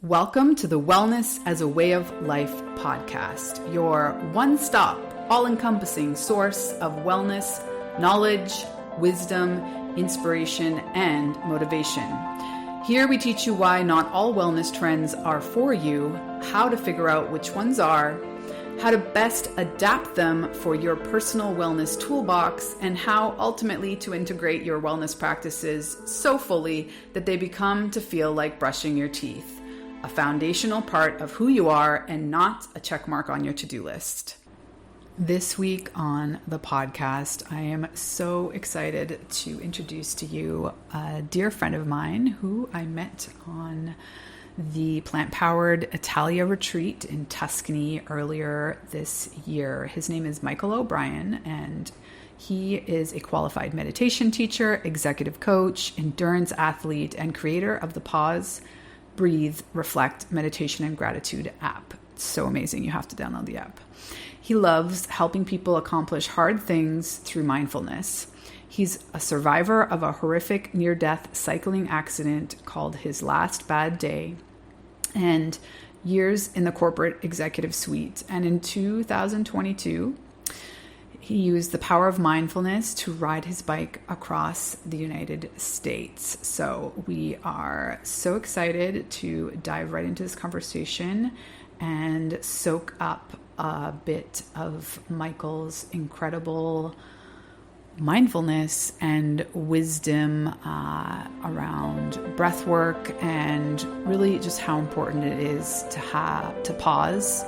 Welcome to the Wellness as a Way of Life podcast, your one-stop, all-encompassing source of wellness, knowledge, wisdom, inspiration, and motivation. Here we teach you why not all wellness trends are for you, how to figure out which ones are, how to best adapt them for your personal wellness toolbox, and how ultimately to integrate your wellness practices so fully that they become to feel like brushing your teeth. A foundational part of who you are and not a check mark on your to-do list. This week on the podcast, I am so excited to introduce to you a dear friend of mine who I met on the plant-powered Italia retreat in Tuscany earlier this year. His name is Michael O'Brien, and he is a qualified meditation teacher, executive coach, endurance athlete, and creator of the Pause, Breathe, Reflect, Meditation, and Gratitude app. It's so amazing. You have to download the app. He loves helping people accomplish hard things through mindfulness. He's a survivor of a horrific near-death cycling accident called his last bad day, and years in the corporate executive suite. And in 2022, he used the power of mindfulness to ride his bike across the United States. So we are so excited to dive right into this conversation and soak up a bit of Michael's incredible mindfulness and wisdom around breath work, and really just how important it is to pause,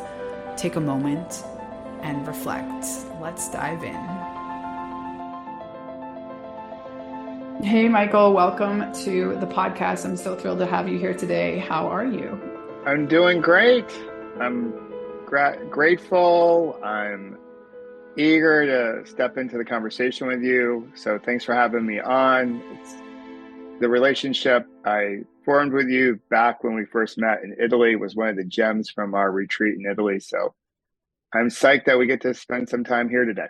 take a moment, and reflect. Let's dive in. Hey, Michael, welcome to the podcast. I'm so thrilled to have you here today. How are you? I'm doing great. I'm grateful. I'm eager to step into the conversation with you. So thanks for having me on. It's the relationship I formed with you back when we first met in Italy was one of the gems from our retreat in Italy. So I'm psyched that we get to spend some time here today.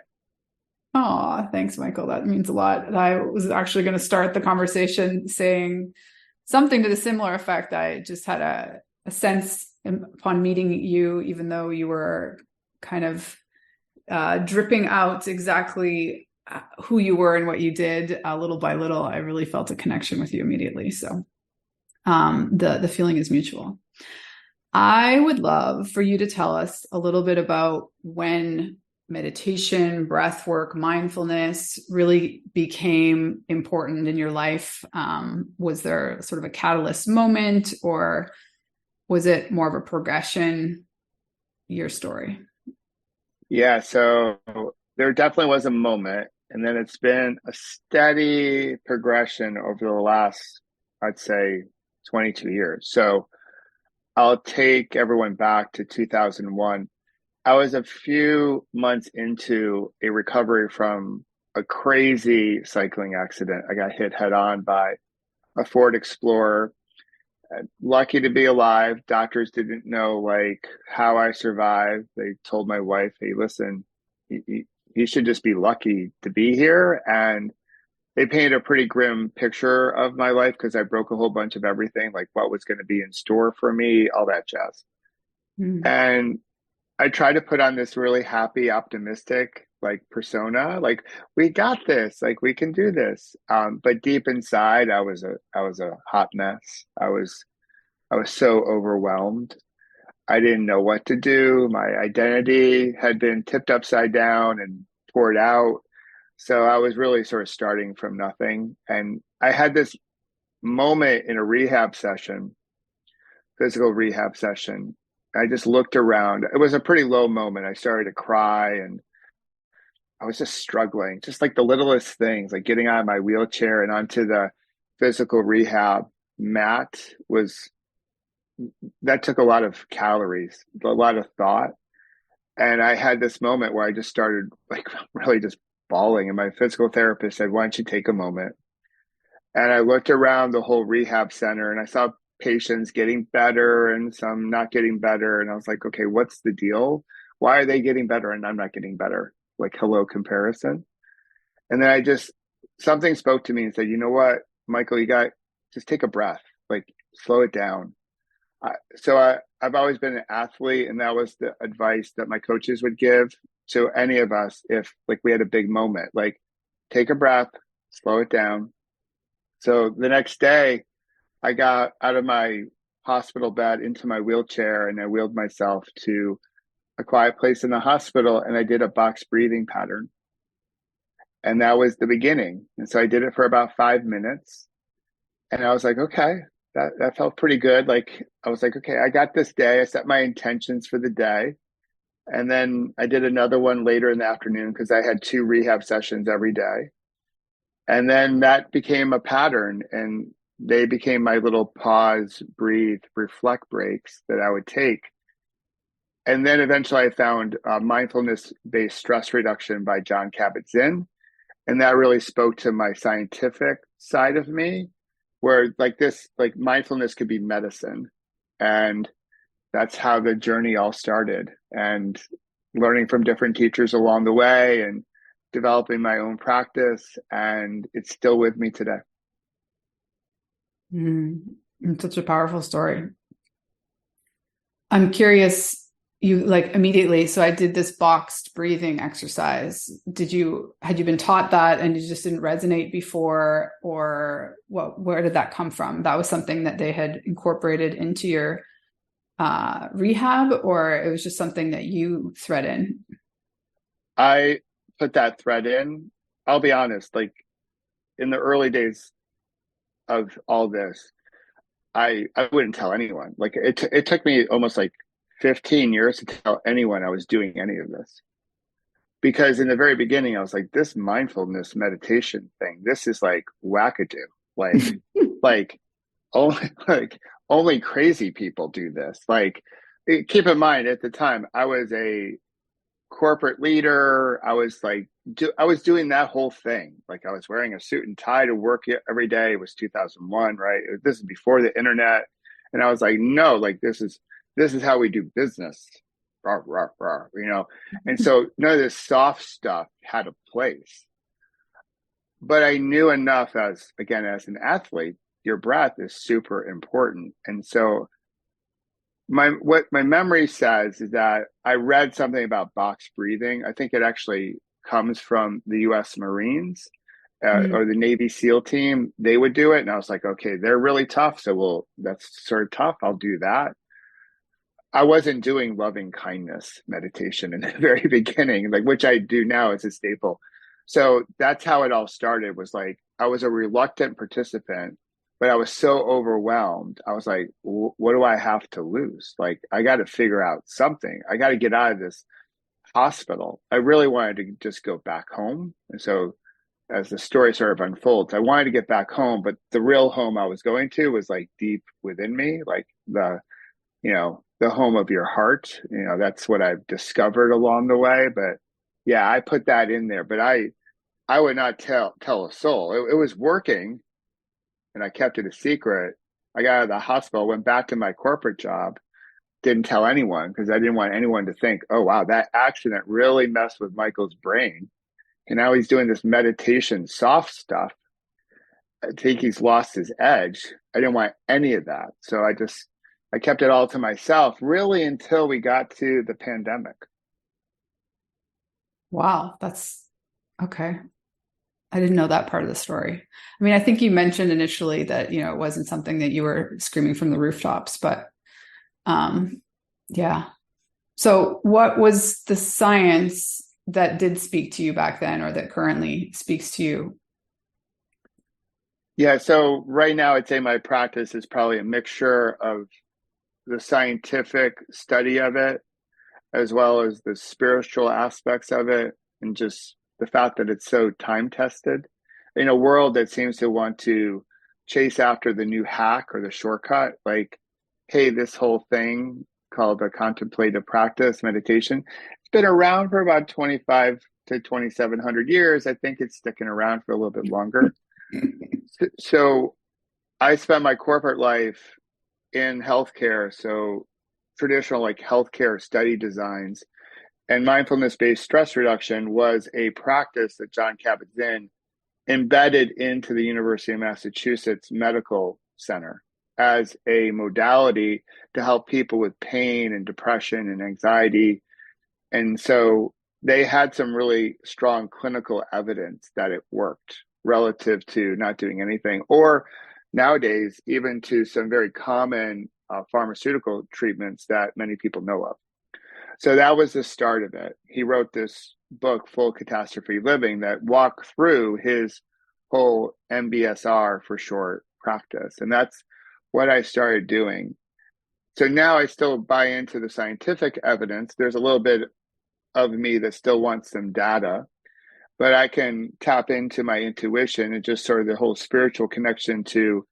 Oh, thanks, Michael. That means a lot. I was actually going to start the conversation saying something to the similar effect. I just had a sense upon meeting you, even though you were kind of dripping out exactly who you were and what you did little by little. I really felt a connection with you immediately. So the feeling is mutual. I would love for you to tell us a little bit about when meditation, breath work, mindfulness really became important in your life. Was there sort of a catalyst moment, or was it more of a progression? Your story. Yeah, so there definitely was a moment, and then it's been a steady progression over the last, I'd say, 22 years. So I'll take everyone back to 2001. I was a few months into a recovery from a crazy cycling accident. I got hit head on by a Ford Explorer. Lucky to be alive. Doctors didn't know how I survived. They told my wife, "Hey, listen, you should just be lucky to be here." And they painted a pretty grim picture of my life because I broke a whole bunch of everything, like what was going to be in store for me, all that jazz. Mm. And I tried to put on this really happy, optimistic, persona, we got this, we can do this. But deep inside, I was a hot mess. I was so overwhelmed. I didn't know what to do. My identity had been tipped upside down and poured out. So I was really sort of starting from nothing. And I had this moment in a physical rehab session. I just looked around. It was a pretty low moment. I started to cry, and I was just struggling, just like the littlest things, like getting out of my wheelchair and onto the physical rehab mat that took a lot of calories, a lot of thought. And I had this moment where I just started really just bawling. And my physical therapist said, "Why don't you take a moment?" And I looked around the whole rehab center, and I saw patients getting better and some not getting better. And I was like, okay, what's the deal? Why are they getting better and I'm not getting better? Hello, comparison. And then something spoke to me and said, "You know what, Michael, just take a breath, slow it down. I've always been an athlete, and that was the advice that my coaches would give to any of us if like we had a big moment, like take a breath, slow it down. So the next day, I got out of my hospital bed into my wheelchair and I wheeled myself to a quiet place in the hospital and I did a box breathing pattern. And that was the beginning. And so I did it for about 5 minutes. And I was like, okay, that felt pretty good. Like I was like, okay, I got this day. I set my intentions for the day. And then I did another one later in the afternoon because I had 2 rehab sessions every day. And then that became a pattern and they became my little pause, breathe, reflect breaks that I would take. And then eventually I found mindfulness-based stress reduction by John Kabat-Zinn. And that really spoke to my scientific side of me, where like mindfulness could be medicine. And that's how the journey all started. And learning from different teachers along the way and developing my own practice. And it's still with me today. It's such a powerful story. I'm curious, you like immediately, so I did this boxed breathing exercise. Had you been taught that and it just didn't resonate before, or where did that come from? That was something that they had incorporated into your rehab, or it was just something that you thread in? I put that thread in. I'll be honest, like in the early days of all this, I wouldn't tell anyone. Like it took me almost like 15 years to tell anyone I was doing any of this. Because in the very beginning, I was like, this mindfulness meditation thing, this is like wackadoo. Like, like only crazy people do this. Like, keep in mind at the time, I was a corporate leader. I was doing that whole thing. Like I was wearing a suit and tie to work every day. It was 2001, right? This is before the internet. And I was like, no, like this is how we do business. Rah, rah, rah, you know? And so none of this soft stuff had a place. But I knew enough as an athlete, your breath is super important. And so what my memory says is that I read something about box breathing. I think it actually comes from the U.S. Marines or the Navy SEAL team. They would do it, and I was like, okay, they're really tough, so that's sort of tough. I'll do that. I wasn't doing loving kindness meditation in the very beginning, like which I do now as a staple. So that's how it all started. Was like I was a reluctant participant, but I was so overwhelmed. I was like, what do I have to lose? Like, I got to figure out something. I got to get out of this hospital. I really wanted to just go back home. And so as the story sort of unfolds, I wanted to get back home, but the real home I was going to was like deep within me, like the home of your heart. That's what I've discovered along the way. But yeah, I put that in there, but I would not tell a soul. It was working. And I kept it a secret. I got out of the hospital, went back to my corporate job, didn't tell anyone because I didn't want anyone to think, oh, wow, that accident really messed with Michael's brain. And now he's doing this meditation soft stuff. I think he's lost his edge. I didn't want any of that. So I kept it all to myself really until we got to the pandemic. Wow, that's okay. I didn't know that part of the story. I mean, I think you mentioned initially that, it wasn't something that you were screaming from the rooftops, but yeah. So what was the science that did speak to you back then or that currently speaks to you? Yeah. So right now I'd say my practice is probably a mixture of the scientific study of it, as well as the spiritual aspects of it, and just the fact that it's so time tested in a world that seems to want to chase after the new hack or the shortcut. Like, hey, this whole thing called a contemplative practice meditation, it's been around for about 25 to 2,700 years. I think it's sticking around for a little bit longer. So I spent my corporate life in healthcare. So traditional like healthcare study designs. And mindfulness-based stress reduction was a practice that John Kabat-Zinn embedded into the University of Massachusetts Medical Center. as a modality to help people with pain and depression and anxiety. And so they had some really strong clinical evidence that it worked relative to not doing anything, or nowadays, even to some very common pharmaceutical treatments that many people know of. So that was the start of it. He wrote this book, Full Catastrophe Living, that walked through his whole MBSR for short practice. And that's what I started doing. So now I still buy into the scientific evidence. There's a little bit of me that still wants some data, but I can tap into my intuition and just sort of the whole spiritual connection to,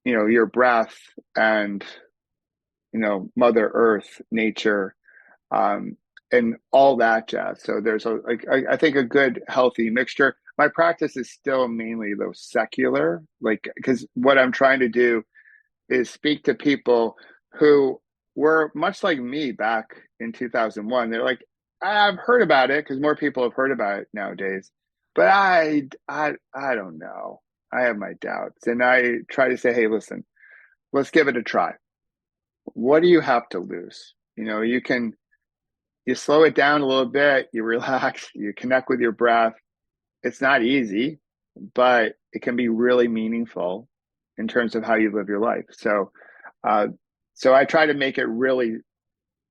your breath and, Mother Earth, nature, and all that jazz. So there's I think a good healthy mixture. My practice is still mainly though secular, because what I'm trying to do is speak to people who were much like me back in 2001. They're like, I've heard about it because more people have heard about it nowadays, but I don't know. I have my doubts, and I try to say, hey, listen, let's give it a try. What do you have to lose? You slow it down a little bit, you relax, you connect with your breath. It's not easy, but it can be really meaningful in terms of how you live your life. So I try to make it really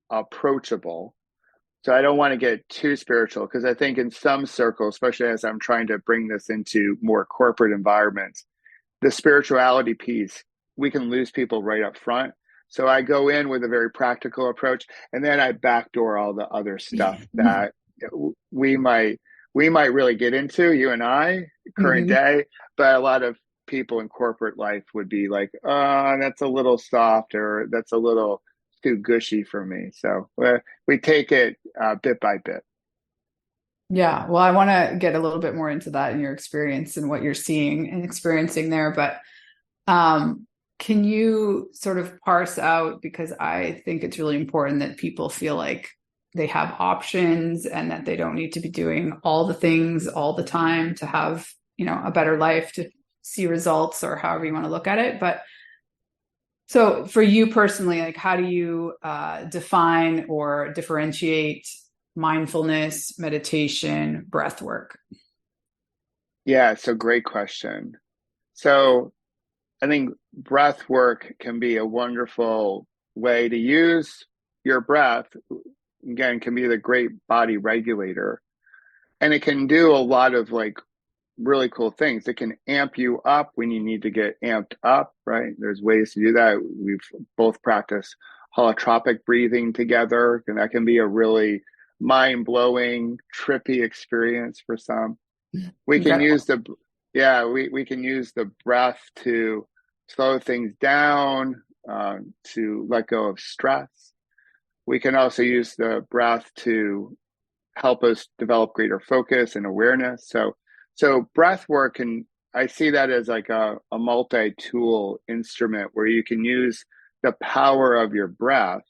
approachable. So I don't want to get too spiritual, because I think in some circles, especially as I'm trying to bring this into more corporate environments, the spirituality piece, we can lose people right up front. So I go in with a very practical approach, and then I backdoor all the other stuff that we might really get into, you and I, current day, but a lot of people in corporate life would be like, that's a little soft, or that's a little too gushy for me. So we take it bit by bit. Yeah, well, I want to get a little bit more into that in your experience and what you're seeing and experiencing there. But can you sort of parse out, because I think it's really important that people feel like they have options and that they don't need to be doing all the things all the time to have, a better life, to see results, or however you want to look at it. But so for you personally, like, how do you define or differentiate mindfulness, meditation, breath work? Yeah, so great question. So I think breath work can be a wonderful way to use your breath. Again, can be the great body regulator. And it can do a lot of really cool things. It can amp you up when you need to get amped up, right? There's ways to do that. We've both practiced holotropic breathing together, and that can be a really mind-blowing, trippy experience for some. We can Incredible. use we can use the breath to slow things down, to let go of stress. We can also use the breath to help us develop greater focus and awareness. So breath work, and I see that as like a multi-tool instrument where you can use the power of your breath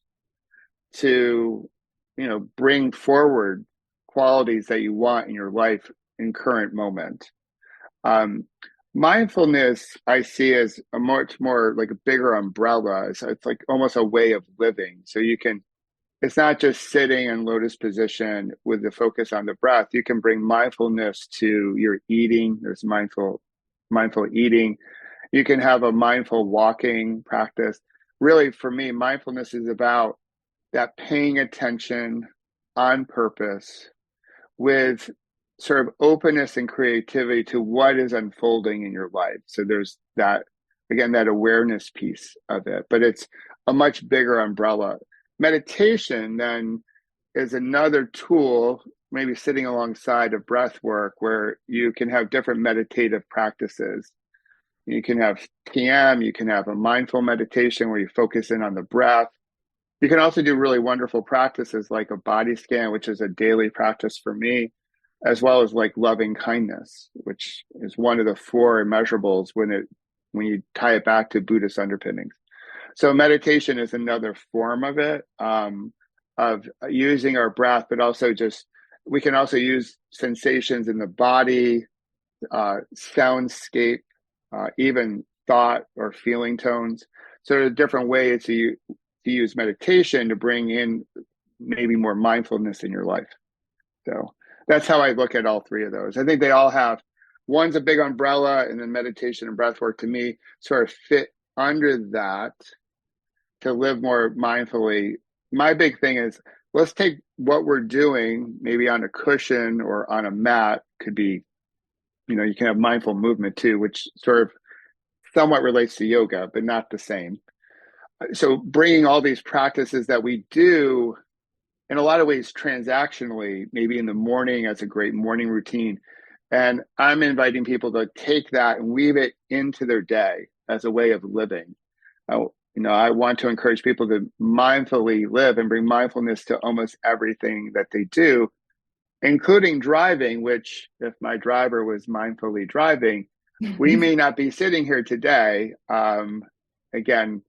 to, bring forward qualities that you want in your life in current moment. Mindfulness I see as a much more like a bigger umbrella. So it's like almost a way of living. So it's not just sitting in lotus position with the focus on the breath. You can bring mindfulness to your eating. There's mindful eating. You can have a mindful walking practice. Really, for me, mindfulness is about that paying attention on purpose with sort of openness and creativity to what is unfolding in your life. So there's that, again, that awareness piece of it, but it's a much bigger umbrella. Meditation then is another tool, maybe sitting alongside of breath work, where you can have different meditative practices. You can have TM, you can have a mindful meditation where you focus in on the breath. You can also do really wonderful practices like a body scan, which is a daily practice for me, as well as like loving kindness, which is one of the four immeasurables when you tie it back to Buddhist underpinnings. So meditation is another form of it, of using our breath, but also we can also use sensations in the body, soundscape, even thought or feeling tones. sort of different ways to use meditation to bring in maybe more mindfulness in your life. So that's how I look at all three of those. I think they all have, one's a big umbrella, and then meditation and breath work to me sort of fit under that to live more mindfully. My big thing is, let's take what we're doing, maybe on a cushion or on a mat, could be, you can have mindful movement too, which sort of somewhat relates to yoga, but not the same. So bringing all these practices that we do in a lot of ways transactionally, maybe in the morning as a great morning routine. And I'm inviting people to take that and weave it into their day as a way of living. I want to encourage people to mindfully live and bring mindfulness to almost everything that they do, including driving, which if my driver was mindfully driving, we may not be sitting here today. Again,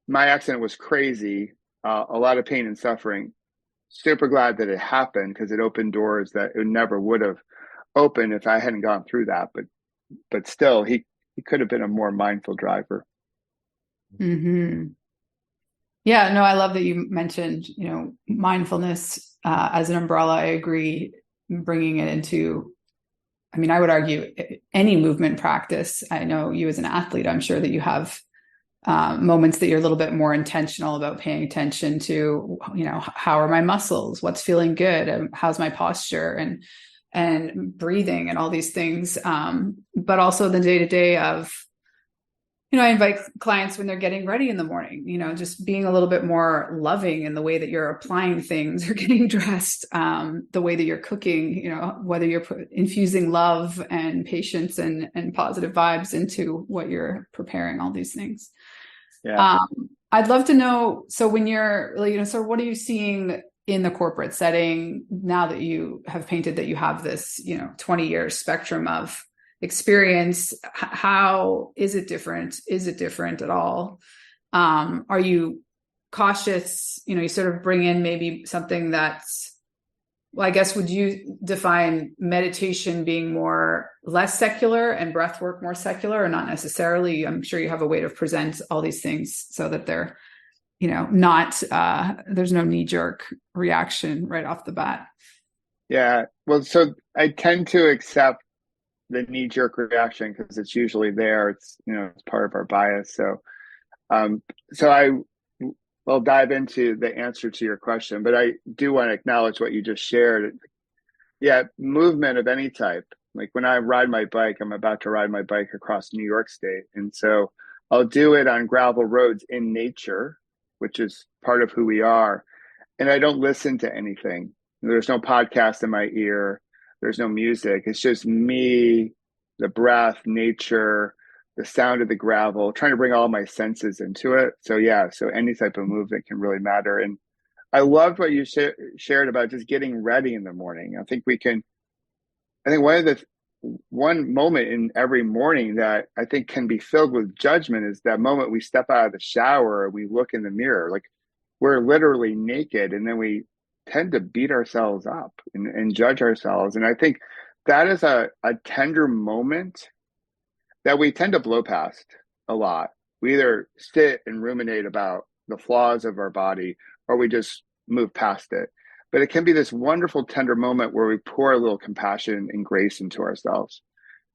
my accident was crazy, a lot of pain and suffering. Super glad that it happened because it opened doors that it never would have opened if I hadn't gone through that. But still, he could have been a more mindful driver. Mm-hmm. Yeah, no, I love that you mentioned, mindfulness as an umbrella. I agree, bringing it into, I would argue any movement practice. I know you as an athlete, I'm sure that you have moments that you're a little bit more intentional about paying attention to, how are my muscles? What's feeling good? How's my posture and breathing and all these things. But also the day-to-day of, I invite clients when they're getting ready in the morning, just being a little bit more loving in the way that you're applying things or getting dressed, the way that you're cooking, whether you're infusing love and patience and positive vibes into what you're preparing, all these things. Yeah. I'd love to know, so when you're, so what are you seeing in the corporate setting now that you have painted that you have this, 20-year spectrum of experience? How is it different? Is it different at all? Are you cautious? You sort of bring in maybe something that's, well, I guess, would you define meditation being less secular and breath work more secular, or not necessarily? I'm sure you have a way to present all these things so that they're, not, there's no knee jerk reaction right off the bat. Yeah. Well, so I tend to accept the knee jerk reaction because it's usually there. It's, it's part of our bias. So, I'll dive into the answer to your question, but I do want to acknowledge what you just shared. Yeah, movement of any type. Like when I ride my bike, I'm about to ride my bike across New York State. And so I'll do it on gravel roads in nature, which is part of who we are. And I don't listen to anything. There's no podcast in my ear. There's no music. It's just me, the breath, nature, the sound of the gravel, trying to bring all my senses into it. So yeah, so any type of movement can really matter. And I loved what you shared about just getting ready in the morning. I think one moment in every morning that I think can be filled with judgment is that moment we step out of the shower, we look in the mirror, like we're literally naked, and then we tend to beat ourselves up and judge ourselves. And I think that is a tender moment that we tend to blow past a lot. We either sit and ruminate about the flaws of our body, or we just move past it. But it can be this wonderful, tender moment where we pour a little compassion and grace into ourselves.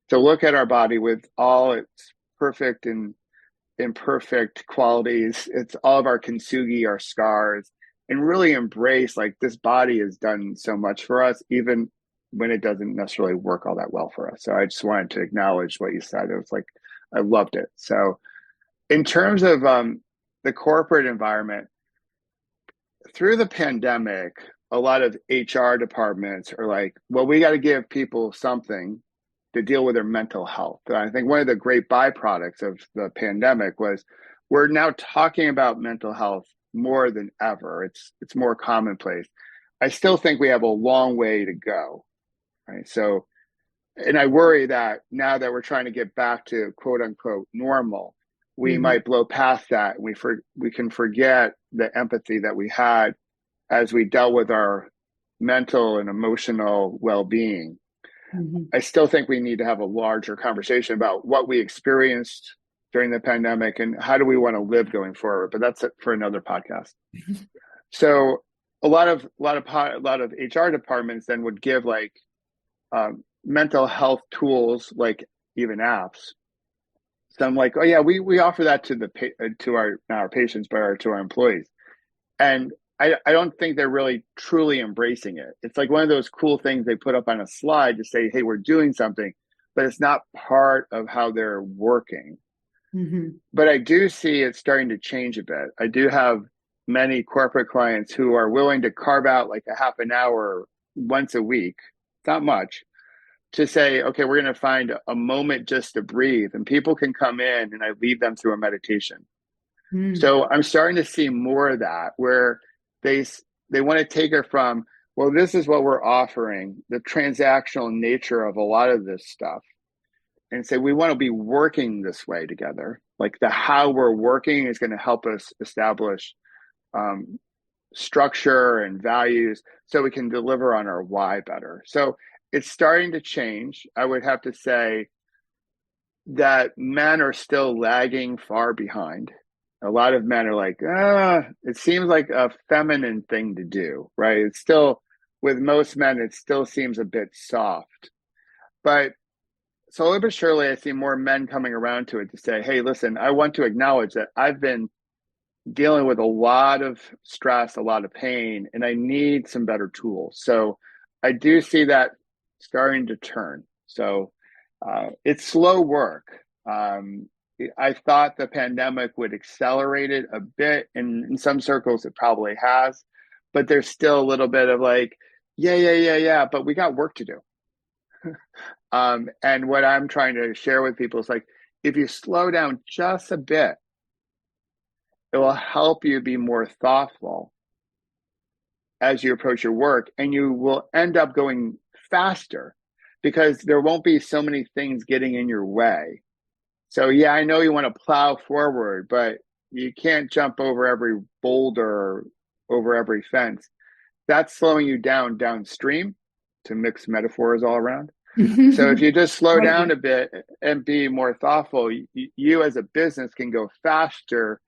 To look at our body with all its perfect and imperfect qualities, it's all of our kintsugi, our scars, and really embrace, like, this body has done so much for us, even when it doesn't necessarily work all that well for us. So I just wanted to acknowledge what you said. It was like, I loved it. So in terms of the corporate environment, through the pandemic, a lot of HR departments are like, well, we got to give people something to deal with their mental health. And I think one of the great byproducts of the pandemic was we're now talking about mental health more than ever. It's more commonplace. I still think we have a long way to go, right? So, and I worry that now that we're trying to get back to quote unquote normal, we might blow past that. We can forget the empathy that we had as we dealt with our mental and emotional well-being. I still think we need to have a larger conversation about what we experienced during the pandemic, and how do we want to live going forward? But that's it for another podcast. So a lot of HR departments then would give like mental health tools, like even apps. So I'm like, oh yeah, we offer that to to our not our patients, but to our employees. And I don't think they're really truly embracing it. It's like one of those cool things they put up on a slide to say, hey, we're doing something, but it's not part of how they're working. Mm-hmm. But I do see it starting to change a bit. I do have many corporate clients who are willing to carve out like a half an hour once a week, not much, to say, okay, we're going to find a moment just to breathe. And people can come in and I lead them through a meditation. Mm. So I'm starting to see more of that where they they want to take it from, well, this is what we're offering, the transactional nature of a lot of this stuff, and say we want to be working this way together. Like the how we're working is going to help us establish um, structure and values so we can deliver on our why better. So it's starting to change. I would have to say that men are still lagging far behind. A lot of men are like, it seems like a feminine thing to do, right? It's still, with most men, it still seems a bit soft. But slowly but surely, I see more men coming around to it to say, hey, listen, I want to acknowledge that I've been dealing with a lot of stress, a lot of pain, and I need some better tools. So I do see that starting to turn. So it's slow work. I thought the pandemic would accelerate it a bit, and in some circles it probably has, but there's still a little bit of like, yeah, but we got work to do. And what I'm trying to share with people is like, if you slow down just a bit, it will help you be more thoughtful as you approach your work, and you will end up going faster because there won't be so many things getting in your way. So yeah, I know you want to plow forward, but you can't jump over every boulder, over every fence. That's slowing you down downstream, to mix metaphors all around. So if you just slow down a bit and be more thoughtful, you as a business can go faster,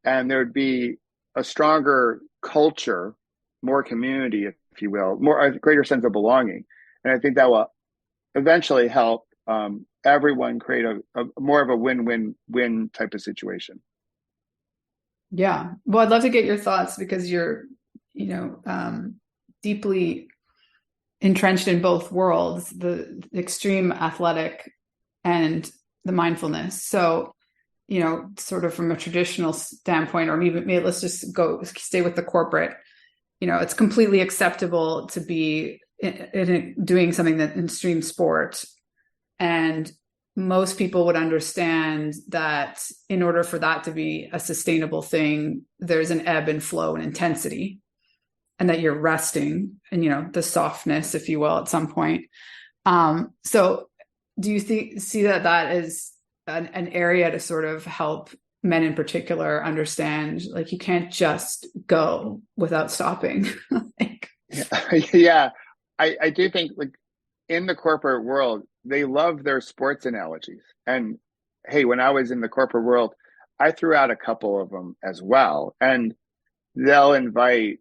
and there'd be a stronger culture, more community, if you will, more a greater sense of belonging. And I think that will eventually help everyone create a more of a win-win-win type of situation. Yeah. Well, I'd love to get your thoughts because you're, deeply entrenched in both worlds, the extreme athletic and the mindfulness. So, sort of from a traditional standpoint, or maybe let's just stay with the corporate, it's completely acceptable to be doing something that in extreme sport. And most people would understand that in order for that to be a sustainable thing, there's an ebb and flow and intensity, and that you're resting and, the softness, if you will, at some point. So do you see that is an area to sort of help men in particular understand, like, you can't just go without stopping? Yeah, I do think, like, in the corporate world, they love their sports analogies. And hey, when I was in the corporate world, I threw out a couple of them as well. And they'll invite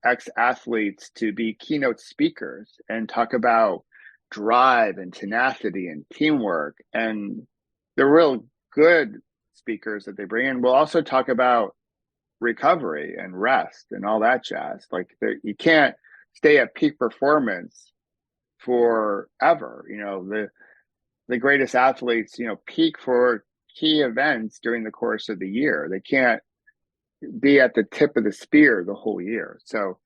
ex-athletes to be keynote speakers and talk about drive and tenacity and teamwork. And the real good speakers that they bring in will also talk about recovery and rest and all that jazz. Like, you can't stay at peak performance forever. The greatest athletes, peak for key events during the course of the year. They can't be at the tip of the spear the whole year. So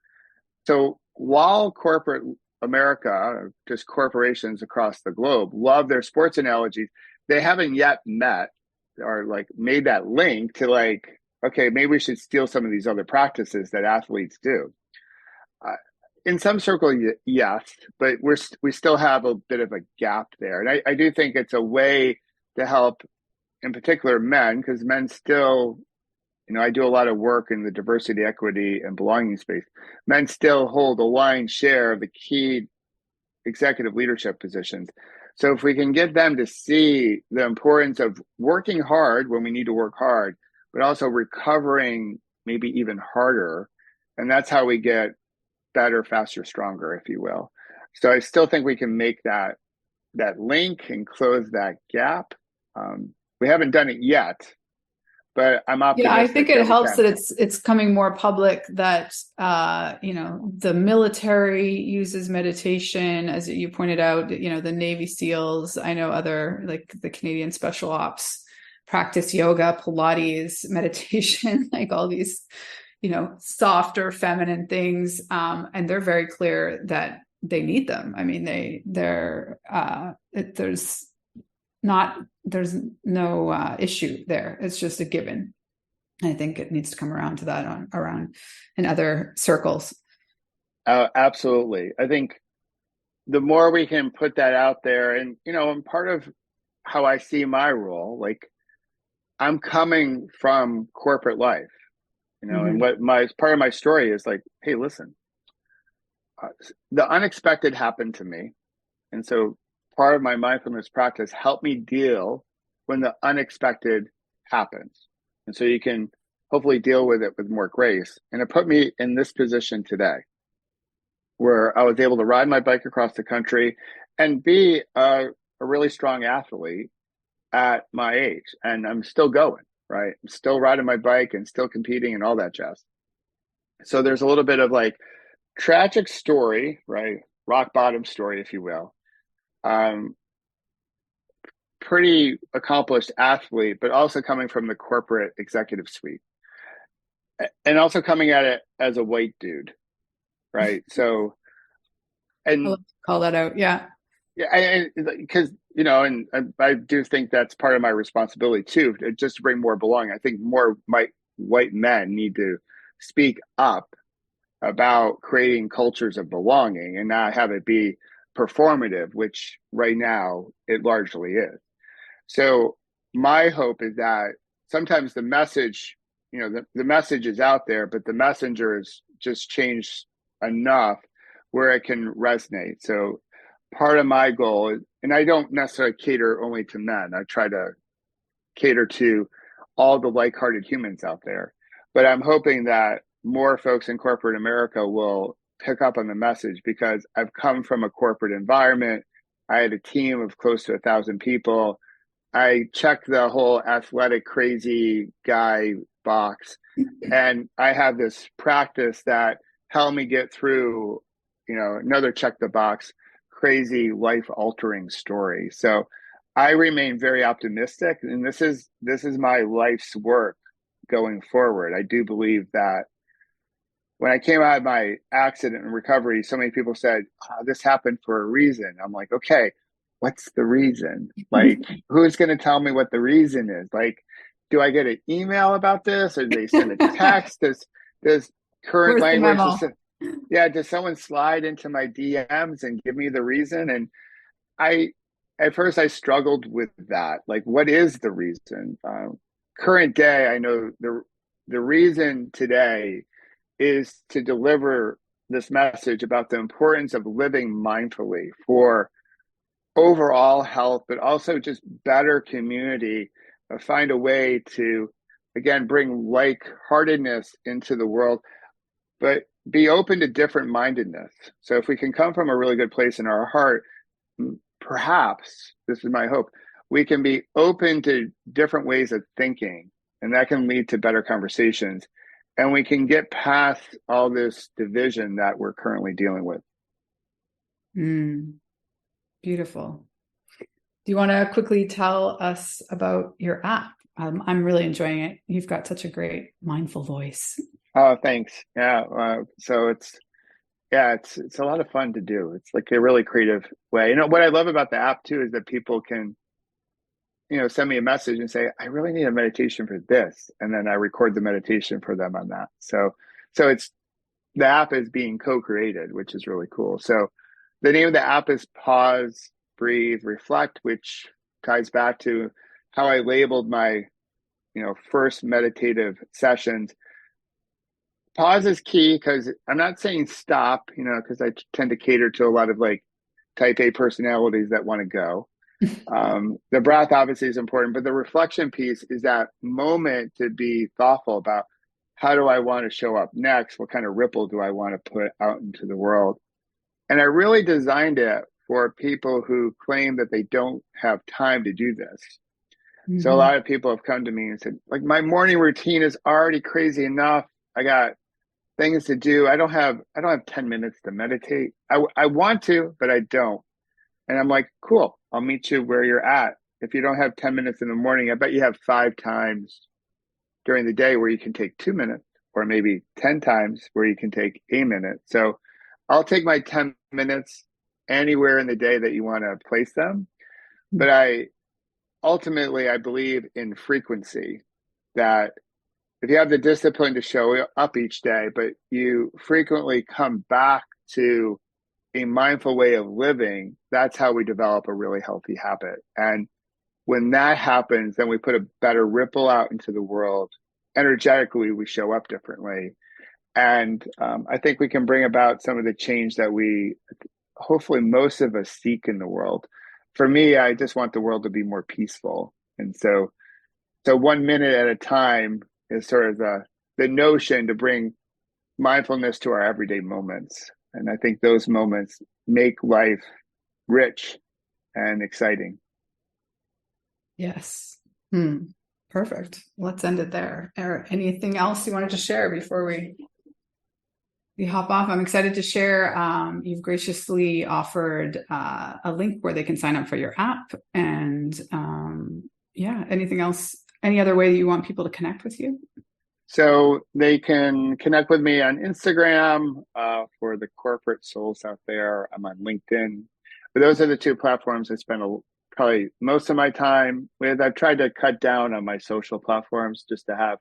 while corporate America, just corporations across the globe, love their sports analogies, they haven't yet met or like made that link to like, okay, maybe we should steal some of these other practices that athletes do. In some circles, yes, but we still have a bit of a gap there. And I do think it's a way to help, in particular, men, because men still, I do a lot of work in the diversity, equity, and belonging space. Men still hold a lion's share of the key executive leadership positions. So if we can get them to see the importance of working hard when we need to work hard, but also recovering maybe even harder, and that's how we get better, faster, stronger, if you will. So I still think we can make that link and close that gap. We haven't done it yet, but I'm Yeah, I think optimistic it that we helps can. that it's coming more public that the military uses meditation, as you pointed out, the Navy SEALs. I know other, like the Canadian Special Ops, practice yoga, Pilates, meditation, like all these, softer feminine things. And they're very clear that they need them. I mean, there's no issue there. It's just a given. I think it needs to come around to that around in other circles. Absolutely. I think the more we can put that out there, and part of how I see my role, like I'm coming from corporate life, and what my part of my story is like, hey, listen, the unexpected happened to me. And so part of my mindfulness practice helped me deal when the unexpected happens. And so you can hopefully deal with it with more grace. And it put me in this position today where I was able to ride my bike across the country and be a really strong athlete at my age. And I'm still going, right? I'm still riding my bike and still competing and all that jazz. So there's a little bit of like tragic story, right? Rock bottom story, if you will. Um, Pretty accomplished athlete, but also coming from the corporate executive suite and also coming at it as a white dude, right? So, and I'll call that out. Yeah. yeah, because and I do think that's part of my responsibility too, just to bring more belonging. I think more white men need to speak up about creating cultures of belonging and not have it be performative, which right now it largely is. So my hope is that sometimes the message, the message is out there, but the messenger is just changed enough where it can resonate. So part of my goal is, and I don't necessarily cater only to men. I try to cater to all the like-hearted humans out there. But I'm hoping that more folks in corporate America will pick up on the message because I've come from a corporate environment. I had a team of close to 1,000 people. I checked the whole athletic crazy guy box, and I have this practice that helped me get through, another check the box, crazy life altering story. So I remain very optimistic, and this is my life's work going forward. I do believe that when I came out of my accident and recovery, so many people said, this happened for a reason. I'm like, okay, what's the reason? Like, who's going to tell me what the reason is? Like, do I get an email about this or do they send a text? Does current Where's the language, memo? does someone slide into my DMs and give me the reason? And at first I struggled with that. Like, what is the reason? Current day, I know the reason today is to deliver this message about the importance of living mindfully for overall health, but also just better community, find a way to, again, bring like-heartedness into the world, but be open to different mindedness. So if we can come from a really good place in our heart, perhaps, this is my hope, we can be open to different ways of thinking, and that can lead to better conversations. And we can get past all this division that we're currently dealing with. Beautiful. Do you want to quickly tell us about your app? I'm really enjoying it. You've got such a great mindful voice. Oh, thanks. Yeah. So it's a lot of fun to do. It's like a really creative way. What I love about the app too is that people can, send me a message and say, I really need a meditation for this. And then I record the meditation for them on that. So the app is being co-created, which is really cool. So the name of the app is Pause, Breathe, Reflect, which ties back to how I labeled my, first meditative sessions. Pause is key because I'm not saying stop, because I tend to cater to a lot of like type A personalities that want to go. The breath obviously is important, but the reflection piece is that moment to be thoughtful about how do I want to show up next? What kind of ripple do I want to put out into the world? And I really designed it for people who claim that they don't have time to do this. So a lot of people have come to me and said, like, my morning routine is already crazy enough. I got things to do. I don't have 10 minutes to meditate. I want to, but I don't. And I'm like, cool, I'll meet you where you're at. If you don't have 10 minutes in the morning, I bet you have 5 times during the day where you can take 2 minutes, or maybe 10 times where you can take a minute. So I'll take my 10 minutes anywhere in the day that you want to place them. But I believe in frequency, that if you have the discipline to show up each day, but you frequently come back to a mindful way of living, that's how we develop a really healthy habit. And when that happens, then we put a better ripple out into the world. Energetically, we show up differently. And I think we can bring about some of the change that hopefully most of us seek in the world. For me, I just want the world to be more peaceful. And so 1 minute at a time is sort of the notion to bring mindfulness to our everyday moments. And I think those moments make life rich and exciting. Yes. Perfect. Let's end it there. Anything else you wanted to share before we hop off? I'm excited to share. You've graciously offered a link where they can sign up for your app. And anything else, any other way that you want people to connect with you? So they can connect with me on Instagram for the corporate souls out there. I'm on LinkedIn. But those are the 2 platforms I spend probably most of my time with. I've tried to cut down on my social platforms just to have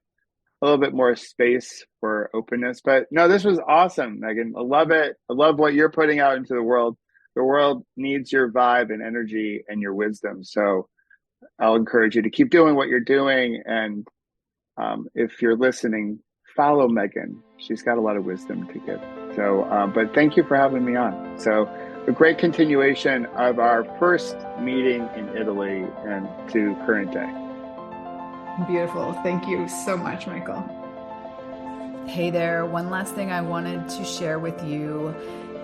a little bit more space for openness. But no, this was awesome, Megan. I love it. I love what you're putting out into the world. The world needs your vibe and energy and your wisdom. So I'll encourage you to keep doing what you're doing. And if you're listening, follow Megan. She's got a lot of wisdom to give. So, but thank you for having me on. So a great continuation of our first meeting in Italy and to current day. Beautiful. Thank you so much, Michael. Hey there. One last thing I wanted to share with you.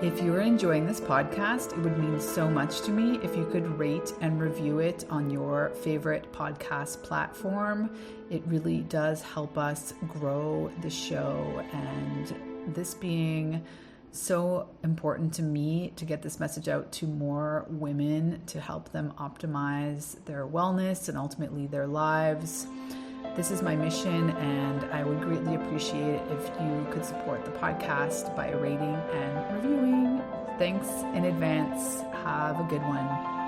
If you're enjoying this podcast, it would mean so much to me if you could rate and review it on your favorite podcast platform. It really does help us grow the show. And this being so important to me to get this message out to more women, to help them optimize their wellness and ultimately their lives. This is my mission, and I would greatly appreciate it if you could support the podcast by rating and reviewing. Thanks in advance. Have a good one.